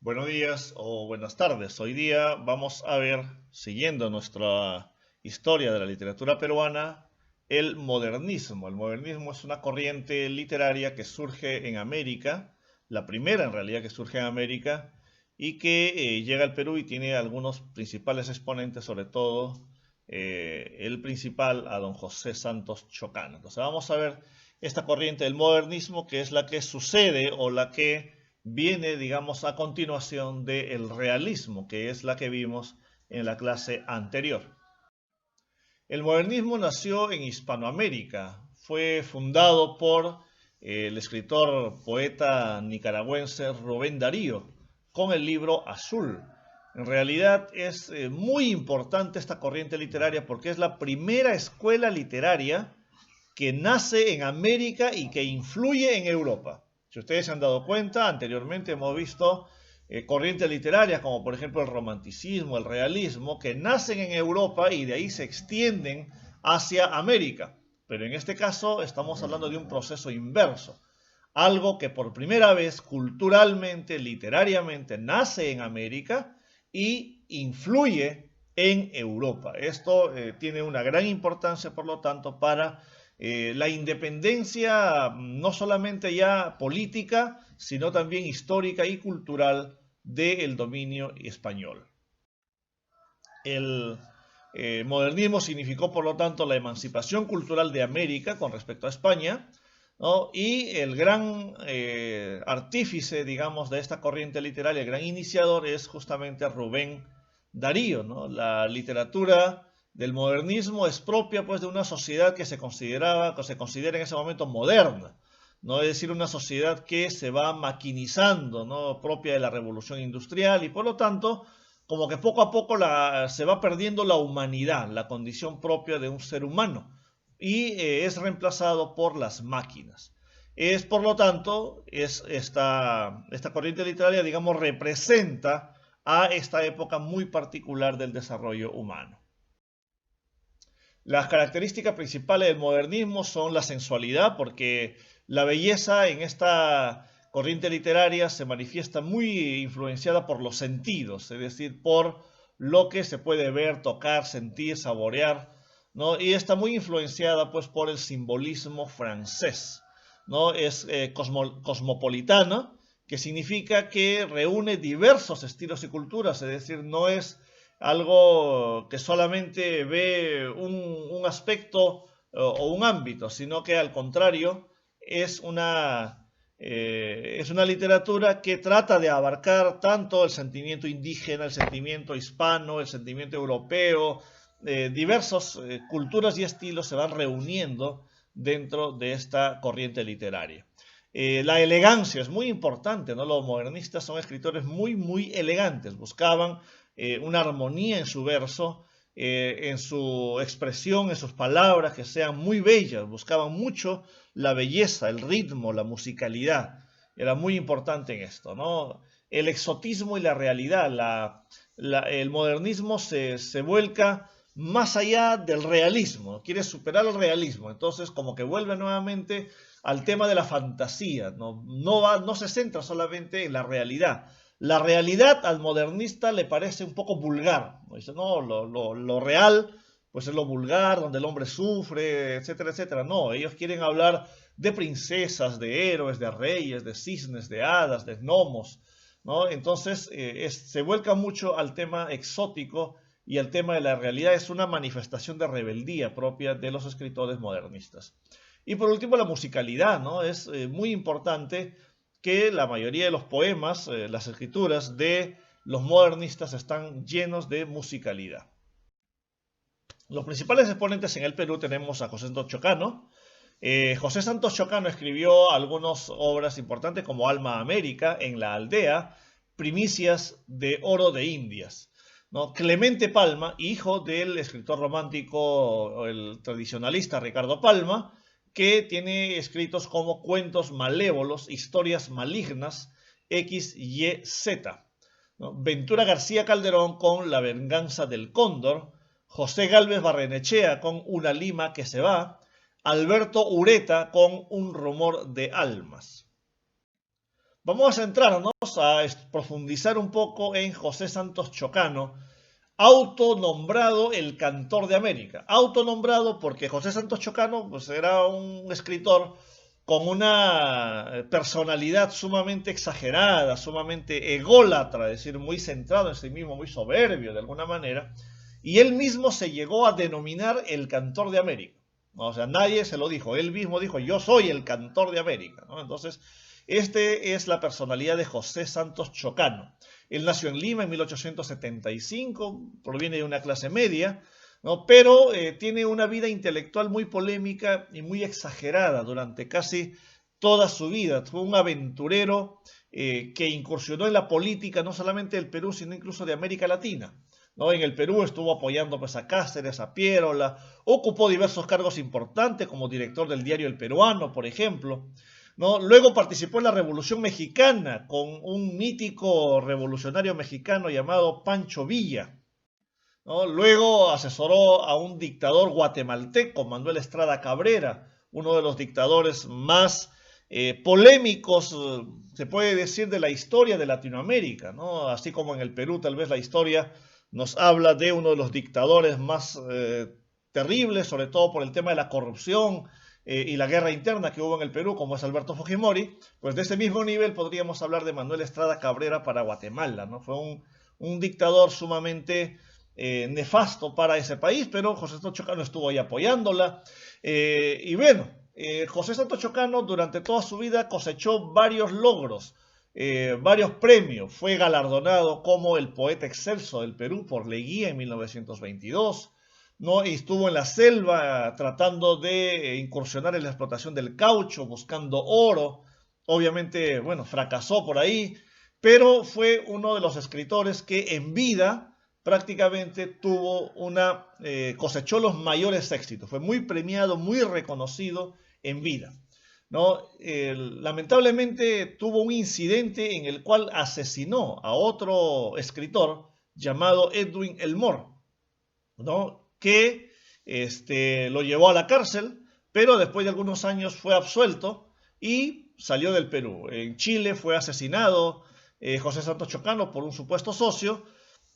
Buenos días o buenas tardes. Hoy día vamos a ver, siguiendo nuestra historia de la literatura peruana, el modernismo. El modernismo es una corriente literaria que surge en América, la primera en realidad que surge en América, y que llega al Perú y tiene algunos principales exponentes, sobre todo el principal a don José Santos Chocano. Entonces vamos a ver esta corriente del modernismo, que es la que sucede o la que viene, digamos, a continuación del realismo, que es la que vimos en la clase anterior. El modernismo nació en Hispanoamérica, fue fundado por el escritor poeta nicaragüense Rubén Darío con el libro Azul. En realidad es muy importante esta corriente literaria porque es la primera escuela literaria que nace en América y que influye en Europa. Si ustedes se han dado cuenta, anteriormente hemos visto corrientes literarias como por ejemplo el romanticismo, el realismo, que nacen en Europa y de ahí se extienden hacia América. Pero en este caso estamos hablando de un proceso inverso. Algo que por primera vez culturalmente, literariamente, nace en América y influye en Europa. Esto tiene una gran importancia, por lo tanto, para la independencia no solamente ya política, sino también histórica y cultural del dominio español. El modernismo significó, por lo tanto, la emancipación cultural de América con respecto a España, ¿no? Y el gran artífice, digamos, de esta corriente literaria, el gran iniciador, es justamente Rubén Darío, ¿no? La literatura del modernismo es propia, pues, de una sociedad que se considera en ese momento moderna, ¿no? Es decir, una sociedad que se va maquinizando, ¿no? Propia de la revolución industrial y, por lo tanto, como que poco a poco se va perdiendo la humanidad, la condición propia de un ser humano, y es reemplazado por las máquinas. Es, por lo tanto, esta corriente literaria, digamos, representa a esta época muy particular del desarrollo humano. Las características principales del modernismo son la sensualidad, porque la belleza en esta corriente literaria se manifiesta muy influenciada por los sentidos, es decir, por lo que se puede ver, tocar, sentir, saborear, ¿no? Y está muy influenciada pues por el simbolismo francés, ¿no? Es cosmopolitana, que significa que reúne diversos estilos y culturas, es decir, no es algo que solamente ve un aspecto o un ámbito, sino que al contrario es una literatura que trata de abarcar tanto el sentimiento indígena, el sentimiento hispano, el sentimiento europeo, diversas culturas y estilos se van reuniendo dentro de esta corriente literaria. La elegancia es muy importante, ¿no? Los modernistas son escritores muy elegantes, buscaban una armonía en su verso, en su expresión, en sus palabras, que sean muy bellas. Buscaban mucho la belleza, el ritmo, la musicalidad. Era muy importante en esto, ¿no? El exotismo y la realidad. El modernismo se vuelca más allá del realismo, quiere superar el realismo. Entonces, como que vuelve nuevamente al tema de la fantasía, no se centra solamente en la realidad. La realidad al modernista le parece un poco vulgar. Dice, no, lo real pues es lo vulgar, donde el hombre sufre, etcétera, etcétera. No, ellos quieren hablar de princesas, de héroes, de reyes, de cisnes, de hadas, de gnomos, ¿no? Entonces se vuelca mucho al tema exótico y el tema de la realidad es una manifestación de rebeldía propia de los escritores modernistas. Y por último, la musicalidad, ¿no? Es muy importante que la mayoría de los poemas, las escrituras de los modernistas están llenos de musicalidad. Los principales exponentes en el Perú tenemos a José Santos Chocano. José Santos Chocano escribió algunas obras importantes como Alma América, En la Aldea, Primicias de Oro de Indias, ¿no? Clemente Palma, hijo del escritor romántico, el tradicionalista Ricardo Palma, que tiene escritos como Cuentos Malévolos, Historias Malignas, X, Y, Z. ¿No? Ventura García Calderón con La Venganza del Cóndor, José Gálvez Barrenechea con Una Lima que se va, Alberto Ureta con Un Rumor de Almas. Vamos a centrarnos a profundizar un poco en José Santos Chocano, autonombrado el Cantor de América. Autonombrado porque José Santos Chocano pues, era un escritor con una personalidad sumamente exagerada, sumamente ególatra, es decir, muy centrado en sí mismo, muy soberbio de alguna manera, y él mismo se llegó a denominar el Cantor de América. O sea, nadie se lo dijo, él mismo dijo, yo soy el Cantor de América, ¿no? Entonces, este es la personalidad de José Santos Chocano. Él nació en Lima en 1875, proviene de una clase media, ¿no? Pero tiene una vida intelectual muy polémica y muy exagerada durante casi toda su vida. Fue un aventurero que incursionó en la política no solamente del Perú, sino incluso de América Latina. ¿No? En el Perú estuvo apoyando pues, a Cáceres, a Piérola, ocupó diversos cargos importantes como director del diario El Peruano, por ejemplo. ¿No? Luego participó en la Revolución Mexicana con un mítico revolucionario mexicano llamado Pancho Villa. ¿No? Luego asesoró a un dictador guatemalteco, Manuel Estrada Cabrera, uno de los dictadores más polémicos, se puede decir, de la historia de Latinoamérica, ¿no? Así como en el Perú tal vez la historia nos habla de uno de los dictadores más terribles, sobre todo por el tema de la corrupción y la guerra interna que hubo en el Perú, como es Alberto Fujimori. Pues de ese mismo nivel podríamos hablar de Manuel Estrada Cabrera para Guatemala, ¿no? Fue un dictador sumamente nefasto para ese país, pero José Santos Chocano estuvo ahí apoyándola. Y bueno, José Santos Chocano durante toda su vida cosechó varios logros, varios premios. Fue galardonado como el poeta excelso del Perú por Leguía en 1922. ¿No? Y estuvo en la selva tratando de incursionar en la explotación del caucho, buscando oro. Obviamente, bueno, fracasó por ahí, pero fue uno de los escritores que en vida prácticamente cosechó los mayores éxitos. Fue muy premiado, muy reconocido en vida. ¿No? Lamentablemente tuvo un incidente en el cual asesinó a otro escritor llamado Edwin Elmore, ¿no? Que lo llevó a la cárcel, pero después de algunos años fue absuelto y salió del Perú. En Chile fue asesinado José Santos Chocano por un supuesto socio,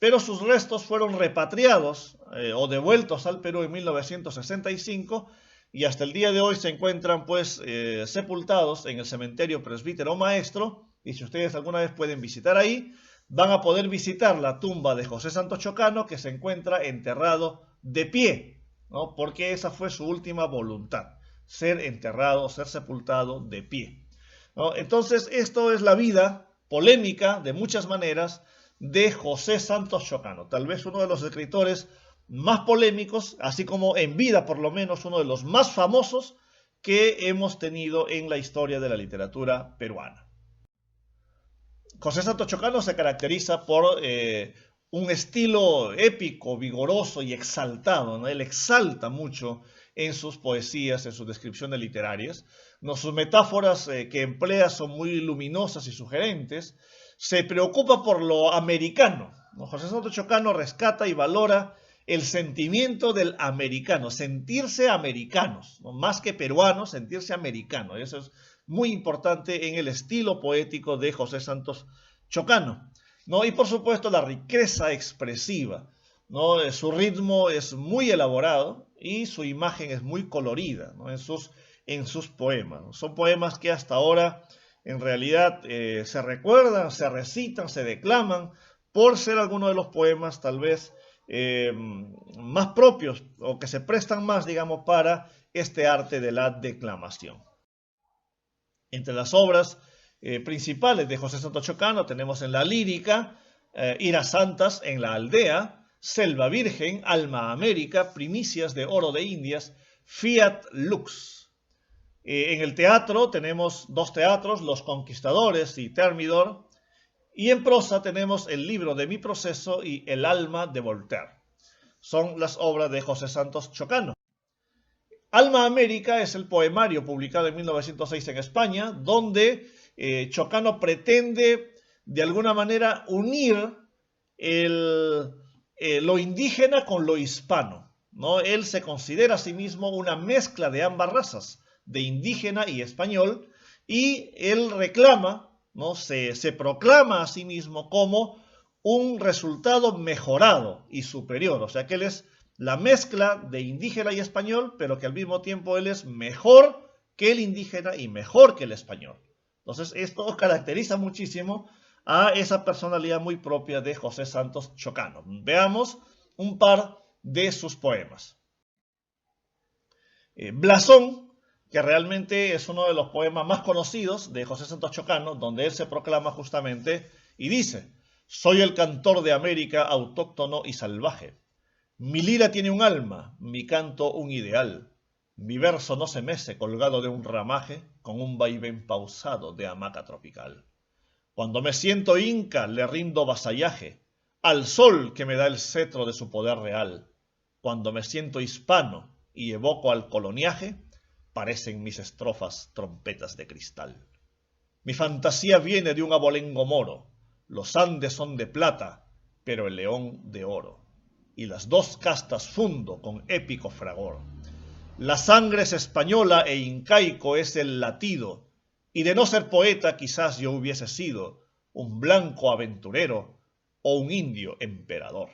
pero sus restos fueron repatriados o devueltos al Perú en 1965 y hasta el día de hoy se encuentran pues sepultados en el cementerio Presbítero Maestro, y si ustedes alguna vez pueden visitar ahí, van a poder visitar la tumba de José Santos Chocano, que se encuentra enterrado de pie, ¿no? Porque esa fue su última voluntad, ser enterrado, ser sepultado de pie, ¿no? Entonces esto es la vida polémica de muchas maneras de José Santos Chocano, tal vez uno de los escritores más polémicos, así como en vida por lo menos uno de los más famosos que hemos tenido en la historia de la literatura peruana. José Santos Chocano se caracteriza por un estilo épico, vigoroso y exaltado, ¿no? Él exalta mucho en sus poesías, en sus descripciones literarias, ¿no? Sus metáforas que emplea son muy luminosas y sugerentes. Se preocupa por lo americano, ¿no? José Santos Chocano rescata y valora el sentimiento del americano, sentirse americanos, ¿no? Más que peruanos, sentirse americano. Eso es muy importante en el estilo poético de José Santos Chocano, ¿no? Y por supuesto la riqueza expresiva, ¿no? Su ritmo es muy elaborado y su imagen es muy colorida, ¿no? en sus poemas, ¿no? Son poemas que hasta ahora en realidad se recuerdan, se recitan, se declaman, por ser algunos de los poemas tal vez más propios o que se prestan más, digamos, para este arte de la declamación. Entre las obras principales de José Santos Chocano tenemos en la lírica Iras Santas en la Aldea, Selva Virgen, Alma América, Primicias de Oro de Indias, Fiat Lux. En el teatro tenemos dos teatros, Los Conquistadores y Thermidor, y en prosa tenemos el libro de Mi Proceso y El alma de Voltaire. Son las obras de José Santos Chocano. Alma América es el poemario publicado en 1906 en España, donde Chocano pretende de alguna manera unir lo indígena con lo hispano, ¿no? Él se considera a sí mismo una mezcla de ambas razas, de indígena y español, y él reclama ¿no? Se proclama a sí mismo como un resultado mejorado y superior. O sea que él es la mezcla de indígena y español, pero que al mismo tiempo él es mejor que el indígena y mejor que el español. Entonces esto caracteriza muchísimo a esa personalidad muy propia de José Santos Chocano. Veamos un par de sus poemas. Blasón, que realmente es uno de los poemas más conocidos de José Santos Chocano, donde él se proclama justamente y dice: soy el cantor de América autóctono y salvaje. Mi lira tiene un alma, mi canto un ideal. Mi verso no se mece colgado de un ramaje con un vaivén pausado de hamaca tropical. Cuando me siento inca le rindo vasallaje al sol que me da el cetro de su poder real. Cuando me siento hispano y evoco al coloniaje, parecen mis estrofas trompetas de cristal. Mi fantasía viene de un abolengo moro. Los Andes son de plata, pero el león de oro. Y las dos castas fundo con épico fragor. La sangre es española e incaico es el latido, y de no ser poeta quizás yo hubiese sido un blanco aventurero o un indio emperador.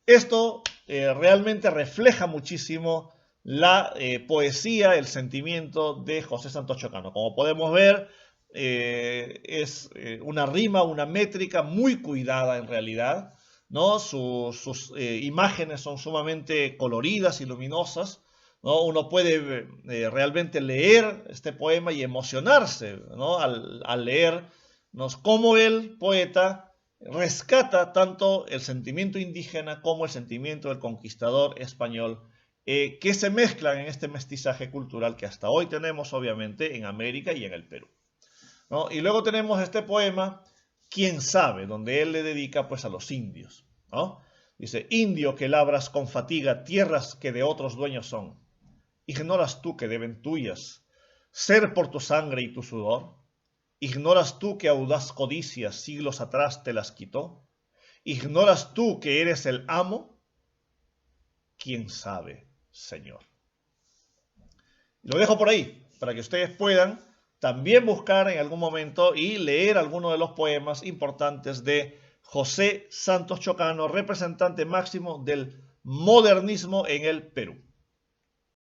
Esto realmente refleja muchísimo la poesía, el sentimiento de José Santos Chocano. Como podemos ver, es una rima, una métrica muy cuidada en realidad, ¿no? Sus imágenes son sumamente coloridas y luminosas, ¿no? Uno puede realmente leer este poema y emocionarse, ¿no? al leer, ¿no?, cómo el poeta rescata tanto el sentimiento indígena como el sentimiento del conquistador español, que se mezclan en este mestizaje cultural que hasta hoy tenemos obviamente en América y en el Perú, ¿no? Y luego tenemos este poema, Quién sabe, donde él le dedica pues a los indios, ¿no? Dice: indio que labras con fatiga tierras que de otros dueños son, ignoras tú que deben tuyas ser por tu sangre y tu sudor. ¿Ignoras tú que audaz codicia siglos atrás te las quitó? ¿Ignoras tú que eres el amo? ¿Quién sabe, Señor? Lo dejo por ahí, para que ustedes puedan también buscar en algún momento y leer algunos de los poemas importantes de José Santos Chocano, representante máximo del modernismo en el Perú.